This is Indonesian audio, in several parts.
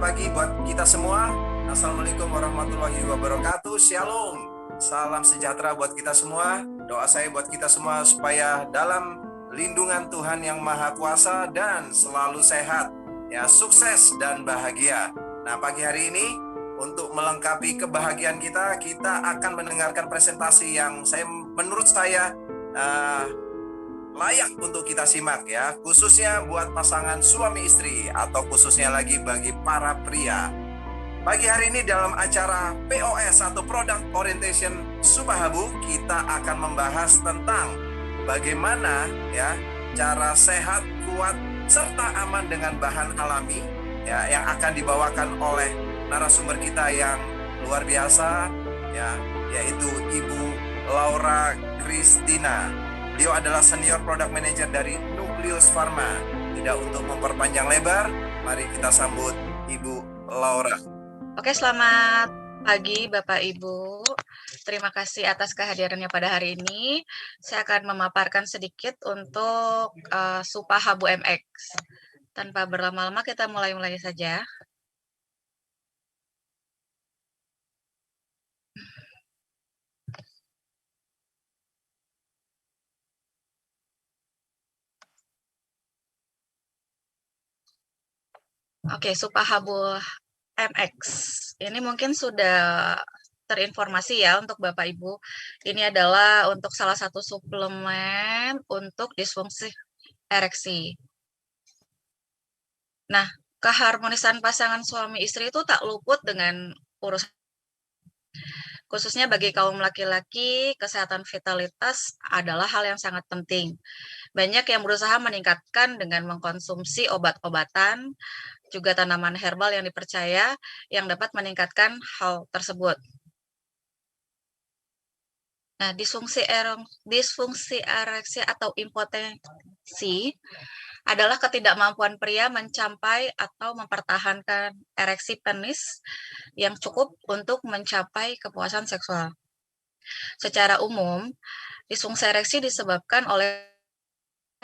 pagi buat kita semua. Assalamualaikum warahmatullahi wabarakatuh. Shalom. Salam sejahtera buat kita semua. Doa saya buat kita semua supaya dalam lindungan Tuhan yang Maha Kuasa dan selalu sehat, ya, sukses dan bahagia. Nah, pagi hari ini untuk melengkapi kebahagiaan kita akan mendengarkan presentasi yang menurut saya layak untuk kita simak, ya, khususnya buat pasangan suami istri atau khususnya lagi bagi para pria. Pagi hari ini dalam acara POS atau Product Orientation Supahabu, kita akan membahas tentang bagaimana, ya, cara sehat, kuat, serta aman dengan bahan alami, ya, yang akan dibawakan oleh narasumber kita yang luar biasa, ya, yaitu Ibu Laura Christina. Beliau adalah Senior Product Manager dari Nucleus Pharma. Tidak untuk memperpanjang lebar, mari kita sambut Ibu Laura. Oke, selamat pagi Bapak Ibu. Terima kasih atas kehadirannya pada hari ini. Saya akan memaparkan sedikit untuk Supahabu MX. Tanpa berlama-lama kita mulai saja. Oke, Supahabu MX. Ini mungkin sudah terinformasi ya untuk Bapak Ibu. Ini adalah untuk salah satu suplemen untuk disfungsi ereksi. Nah, keharmonisan pasangan suami istri itu tak luput dengan urusan. Khususnya bagi kaum laki-laki, kesehatan vitalitas adalah hal yang sangat penting. Banyak yang berusaha meningkatkan dengan mengkonsumsi obat-obatan, juga tanaman herbal yang dipercaya yang dapat meningkatkan hal tersebut. Nah, disfungsi ereksi atau impotensi adalah ketidakmampuan pria mencapai atau mempertahankan ereksi penis yang cukup untuk mencapai kepuasan seksual. Secara umum, disfungsi ereksi disebabkan oleh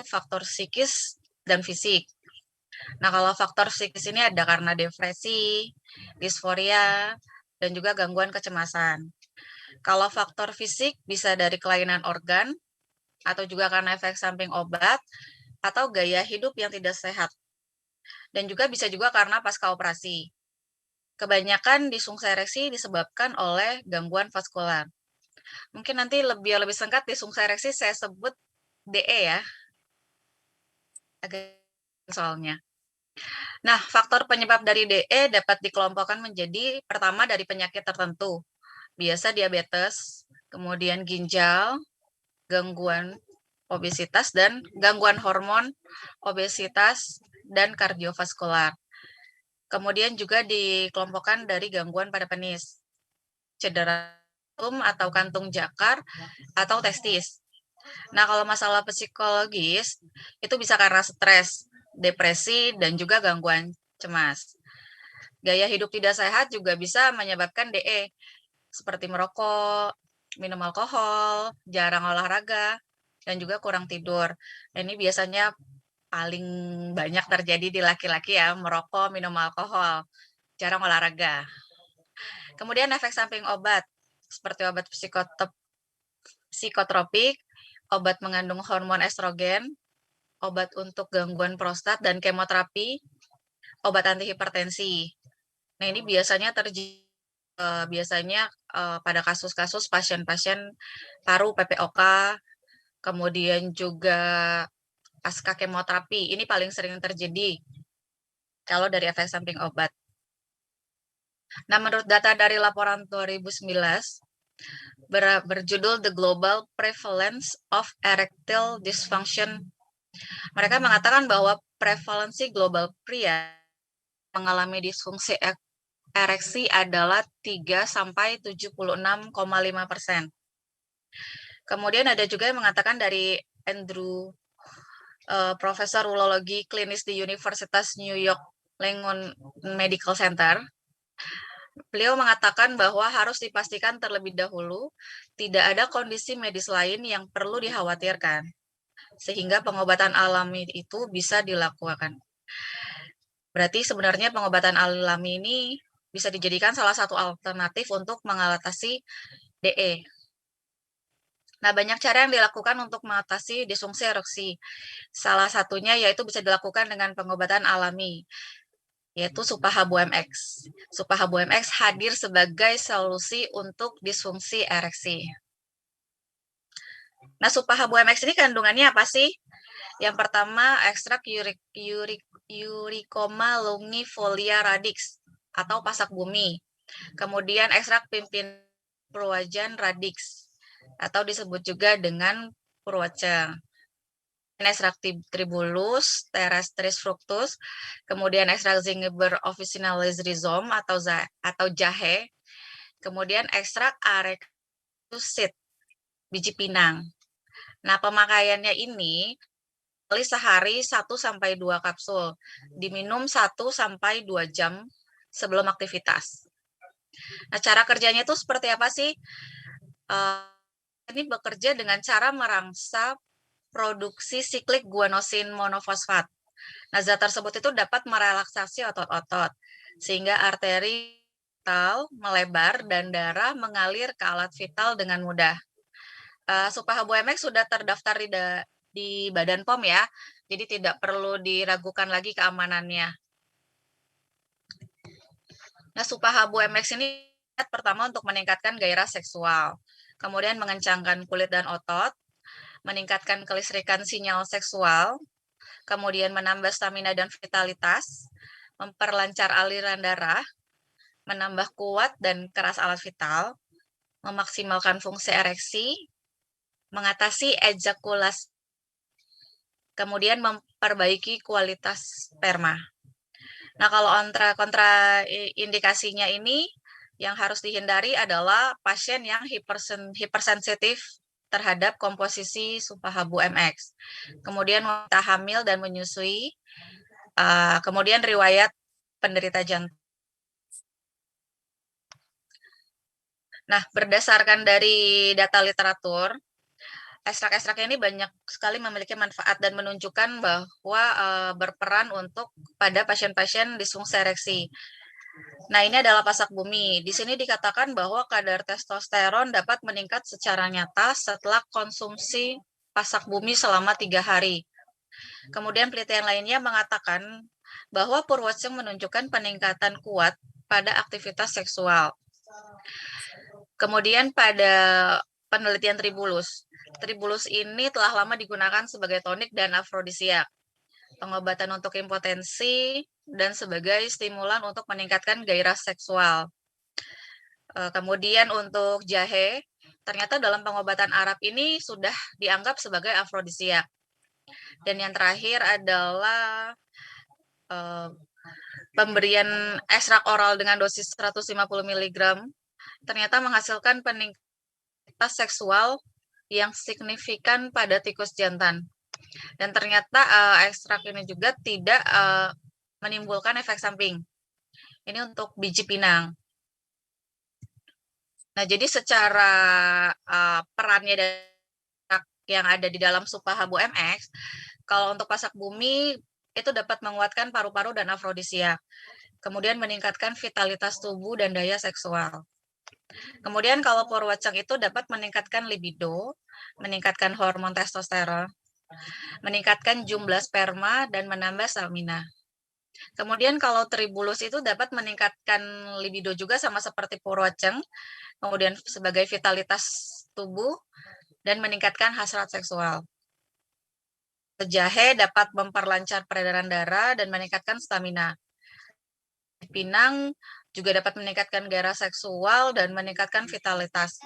faktor psikis dan fisik. Nah, kalau faktor psikis ini ada karena depresi, disforia, dan juga gangguan kecemasan. Kalau faktor fisik bisa dari kelainan organ, atau juga karena efek samping obat, atau gaya hidup yang tidak sehat. Dan juga bisa juga karena pasca operasi. Kebanyakan disfungsi ereksi disebabkan oleh gangguan vaskular. Mungkin nanti lebih singkat disfungsi ereksi saya sebut DE ya. Agak soalnya. Nah, faktor penyebab dari DE dapat dikelompokkan menjadi pertama dari penyakit tertentu. Biasa diabetes, kemudian ginjal, gangguan obesitas dan gangguan hormon, obesitas dan kardiovaskular. Kemudian juga dikelompokkan dari gangguan pada penis, cedera atau kantung jakar atau testis. Nah, kalau masalah psikologis itu bisa karena stres, depresi dan juga gangguan cemas. Gaya hidup tidak sehat juga bisa menyebabkan DE, seperti merokok, minum alkohol, jarang olahraga, dan juga kurang tidur. Ini biasanya paling banyak terjadi di laki-laki ya, merokok, minum alkohol, jarang olahraga. Kemudian efek samping obat, seperti obat psikotropik, obat mengandung hormon estrogen, obat untuk gangguan prostat dan kemoterapi, obat antihipertensi. Nah, ini biasanya pada kasus-kasus pasien-pasien paru PPOK, kemudian juga pasca kemoterapi. Ini paling sering terjadi kalau dari efek samping obat. Nah, menurut data dari laporan 2019 berjudul The Global Prevalence of Erectile Dysfunction, mereka mengatakan bahwa prevalensi global pria mengalami disfungsi ereksi adalah 3-76,5%. Kemudian ada juga yang mengatakan dari Andrew, Profesor Urologi Klinis di Universitas New York Langone Medical Center. Beliau mengatakan bahwa harus dipastikan terlebih dahulu tidak ada kondisi medis lain yang perlu dikhawatirkan, sehingga pengobatan alami itu bisa dilakukan. Berarti sebenarnya pengobatan alami ini bisa dijadikan salah satu alternatif untuk mengatasi DE. Nah, banyak cara yang dilakukan untuk mengatasi disfungsi ereksi. Salah satunya yaitu bisa dilakukan dengan pengobatan alami, yaitu Supahabu-MX. Supahabu-MX hadir sebagai solusi untuk disfungsi ereksi. Nah, Supahabu-MX ini kandungannya apa sih? Yang pertama, ekstrak Uricoma longifolia radix atau pasak bumi. Kemudian ekstrak pimpin Purwajan radix atau disebut juga dengan Purwaca. Ekstrak Tribulus terrestris fructus, kemudian ekstrak Zingiber officinalis rhizome atau jahe, kemudian ekstrak Arectus biji pinang. Nah, pemakaiannya ini sehari 1-2 kapsul, diminum 1-2 jam sebelum aktivitas. Nah, cara kerjanya itu seperti apa sih? Ini bekerja dengan cara merangsang produksi siklik guanosin monofosfat. Nah, zat tersebut itu dapat merelaksasi otot-otot, sehingga arteri vital melebar dan darah mengalir ke alat vital dengan mudah. Supahabu-MX sudah terdaftar di Badan POM ya, jadi tidak perlu diragukan lagi keamanannya. Nah, Supahabu-MX ini pertama untuk meningkatkan gairah seksual, kemudian mengencangkan kulit dan otot, meningkatkan kelistrikan sinyal seksual, kemudian menambah stamina dan vitalitas, memperlancar aliran darah, menambah kuat dan keras alat vital, memaksimalkan fungsi ereksi, mengatasi ejakulasi, kemudian memperbaiki kualitas sperma. Nah, kalau kontraindikasinya ini yang harus dihindari adalah pasien yang hipersensitif terhadap komposisi Supahabu-MX. Kemudian wanita hamil dan menyusui, kemudian riwayat penderita jantung. Nah, berdasarkan dari data literatur, ekstrak-ekstrak ini banyak sekali memiliki manfaat dan menunjukkan bahwa berperan untuk pada pasien-pasien disfungsi ereksi. Nah, ini adalah pasak bumi. Di sini dikatakan bahwa kadar testosteron dapat meningkat secara nyata setelah konsumsi pasak bumi selama 3 hari. Kemudian penelitian lainnya mengatakan bahwa Purwaceng menunjukkan peningkatan kuat pada aktivitas seksual. Kemudian pada penelitian Tribulus. Tribulus ini telah lama digunakan sebagai tonik dan afrodisiak, pengobatan untuk impotensi, dan sebagai stimulan untuk meningkatkan gairah seksual. Kemudian untuk jahe, ternyata dalam pengobatan Arab ini sudah dianggap sebagai afrodisiak. Dan yang terakhir adalah pemberian ekstrak oral dengan dosis 150 mg ternyata menghasilkan peningkatan seksual yang signifikan pada tikus jantan. Dan ternyata ekstrak ini juga tidak menimbulkan efek samping. Ini untuk biji pinang. Nah, jadi secara perannya yang ada di dalam Supahabu-MX, kalau untuk pasak bumi itu dapat menguatkan paru-paru dan afrodisiak. Kemudian meningkatkan vitalitas tubuh dan daya seksual. Kemudian kalau Purwaceng itu dapat meningkatkan libido, meningkatkan hormon testosteron, meningkatkan jumlah sperma, dan menambah stamina. Kemudian kalau Tribulus itu dapat meningkatkan libido juga sama seperti Purwaceng, kemudian sebagai vitalitas tubuh, dan meningkatkan hasrat seksual. Jahe dapat memperlancar peredaran darah dan meningkatkan stamina. Pinang juga dapat meningkatkan gairah seksual dan meningkatkan vitalitas.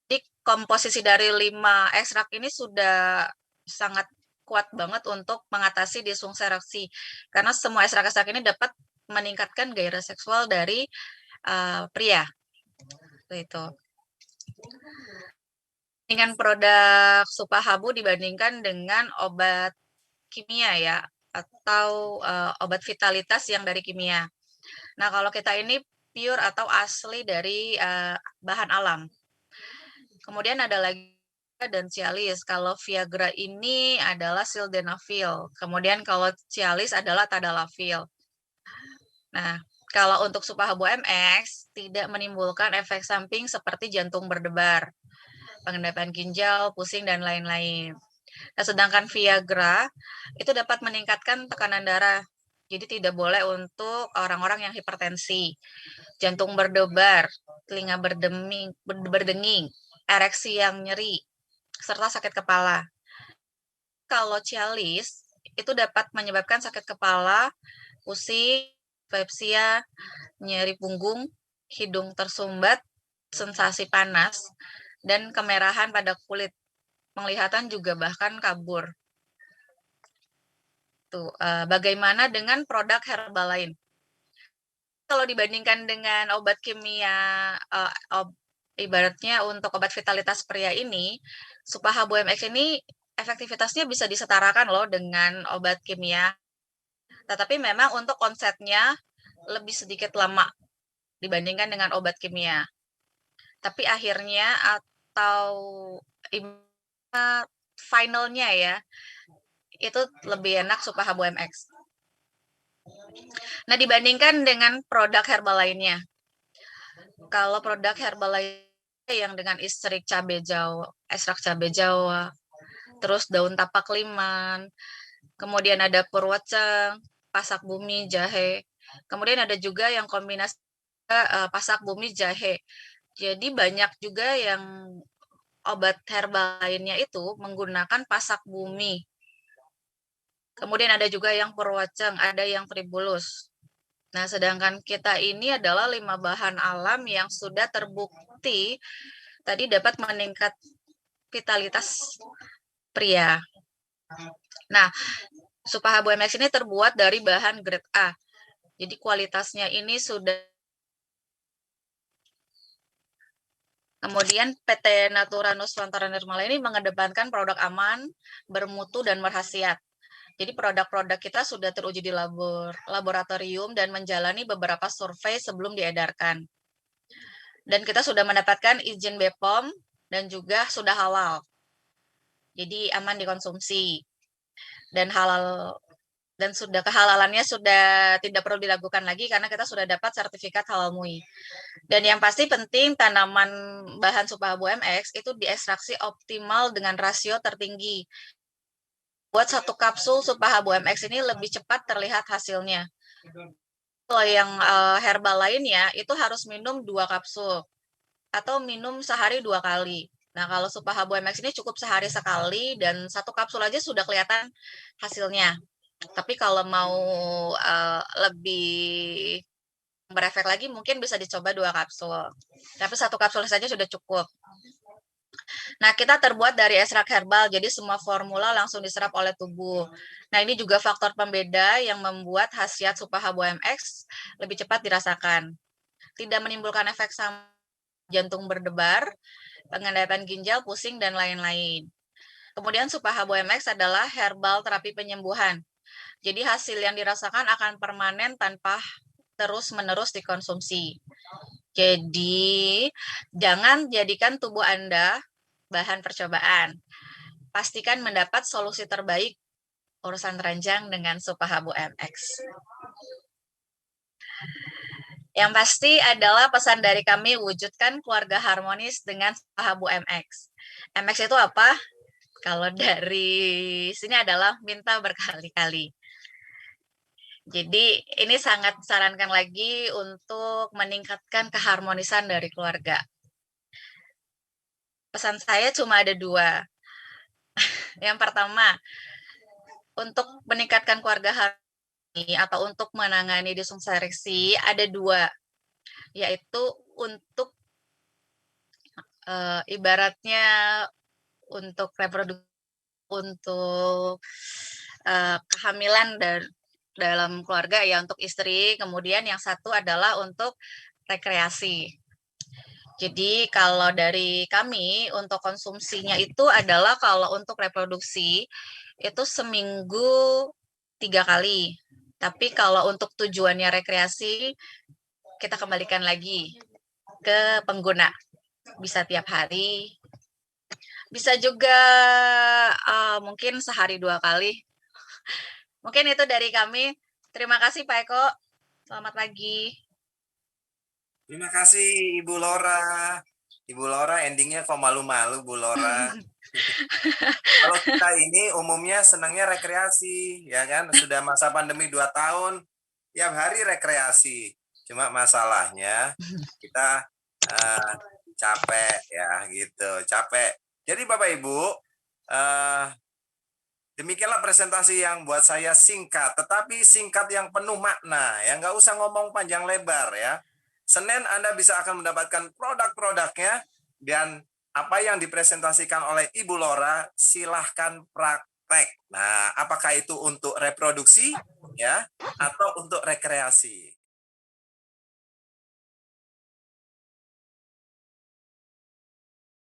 Jadi komposisi dari 5 ekstrak ini sudah sangat kuat banget untuk mengatasi disfungsi ereksi. Karena semua ekstrak-ekstrak ini dapat meningkatkan gairah seksual dari pria. Itu. Dengan produk Supahabu dibandingkan dengan obat kimia ya, atau obat vitalitas yang dari kimia. Nah, kalau kita ini pure atau asli dari bahan alam. Kemudian ada lagi dan Cialis. Kalau Viagra ini adalah sildenafil. Kemudian kalau Cialis adalah tadalafil. Nah, kalau untuk Supahabu MX tidak menimbulkan efek samping seperti jantung berdebar, pengendapan ginjal, pusing, dan lain-lain. Nah, sedangkan Viagra itu dapat meningkatkan tekanan darah. Jadi tidak boleh untuk orang-orang yang hipertensi, jantung berdebar, telinga berdenging, ereksi yang nyeri, serta sakit kepala. Kalau Cialis itu dapat menyebabkan sakit kepala, pusing, epilepsia, nyeri punggung, hidung tersumbat, sensasi panas, dan kemerahan pada kulit. Penglihatan juga bahkan kabur. Tuh, bagaimana dengan produk herbal lain? Kalau dibandingkan dengan obat kimia, ibaratnya untuk obat vitalitas pria ini, Supahabu MX ini efektivitasnya bisa disetarakan loh dengan obat kimia. Tetapi memang untuk onsetnya lebih sedikit lama dibandingkan dengan obat kimia. Tapi akhirnya atau finalnya ya, itu lebih enak Supahabu MX. Nah, dibandingkan dengan produk herbal lainnya. Kalau produk herbal lainnya yang dengan ekstrak cabai Jawa, terus daun tapak liman, kemudian ada purwoceng, pasak bumi, jahe. Kemudian ada juga yang kombinasi pasak bumi, jahe. Jadi banyak juga yang obat herbal lainnya itu menggunakan pasak bumi. Kemudian ada juga yang purwoceng, ada yang tribulus. Nah, sedangkan kita ini adalah 5 bahan alam yang sudah terbukti tadi dapat meningkat vitalitas pria. Nah, Supahabu MX ini terbuat dari bahan grade A. Jadi kualitasnya ini sudah. Kemudian PT Natura Nusantara Nirmala ini mengedepankan produk aman, bermutu, dan berkhasiat. Jadi produk-produk kita sudah teruji di laboratorium dan menjalani beberapa survei sebelum diedarkan. Dan kita sudah mendapatkan izin BPOM dan juga sudah halal. Jadi aman dikonsumsi. Dan halal dan sudah kehalalannya sudah tidak perlu dilakukan lagi karena kita sudah dapat sertifikat halal MUI. Dan yang pasti penting tanaman bahan Supahabu MX itu diekstraksi optimal dengan rasio tertinggi. Buat satu kapsul Supahabu MX ini lebih cepat terlihat hasilnya. Kalau yang herbal lainnya itu harus minum 2 kapsul atau minum sehari 2 kali. Nah, kalau Supahabu MX ini cukup sehari sekali dan 1 kapsul aja sudah kelihatan hasilnya. Tapi kalau mau lebih berefek lagi mungkin bisa dicoba 2 kapsul. Tapi 1 kapsul saja sudah cukup. Nah, kita terbuat dari ekstrak herbal, jadi semua formula langsung diserap oleh tubuh. Nah, ini juga faktor pembeda yang membuat khasiat Supahabu MX lebih cepat dirasakan. Tidak menimbulkan efek jantung berdebar, pengendapan ginjal, pusing, dan lain-lain. Kemudian Supahabu MX adalah herbal terapi penyembuhan. Jadi hasil yang dirasakan akan permanen tanpa terus-menerus dikonsumsi. Jadi, jangan jadikan tubuh Anda bahan percobaan. Pastikan mendapat solusi terbaik urusan ranjang dengan Supahabu MX. Yang pasti adalah pesan dari kami wujudkan keluarga harmonis dengan Supahabu MX. MX itu apa? Kalau dari sini adalah minta berkali-kali. Jadi ini sangat disarankan lagi untuk meningkatkan keharmonisan dari keluarga. Pesan saya cuma ada 2. Yang pertama, untuk meningkatkan keluarga harmoni atau untuk menangani disfungsi ereksi ada 2, yaitu untuk ibaratnya untuk reproduksi, untuk kehamilan dalam keluarga ya untuk istri, kemudian yang satu adalah untuk rekreasi. Jadi kalau dari kami untuk konsumsinya itu adalah kalau untuk reproduksi itu seminggu 3 kali. Tapi kalau untuk tujuannya rekreasi kita kembalikan lagi ke pengguna. Bisa tiap hari, bisa juga mungkin sehari 2 kali. Mungkin itu dari kami. Terima kasih Pak Eko. Selamat pagi. Terima kasih Ibu Lora. Ibu Lora endingnya kok malu-malu Bu Lora. Kalau kita ini umumnya senangnya rekreasi, ya kan? Sudah masa pandemi 2 tahun, tiap hari rekreasi. Cuma masalahnya kita eh, capek ya gitu, capek. Jadi Bapak Ibu, eh, demikianlah presentasi yang buat saya singkat, tetapi singkat yang penuh makna. Ya nggak usah ngomong panjang lebar ya. Senin Anda bisa akan mendapatkan produk-produknya dan apa yang dipresentasikan oleh Ibu Lora silahkan praktek. Nah, apakah itu untuk reproduksi ya atau untuk rekreasi?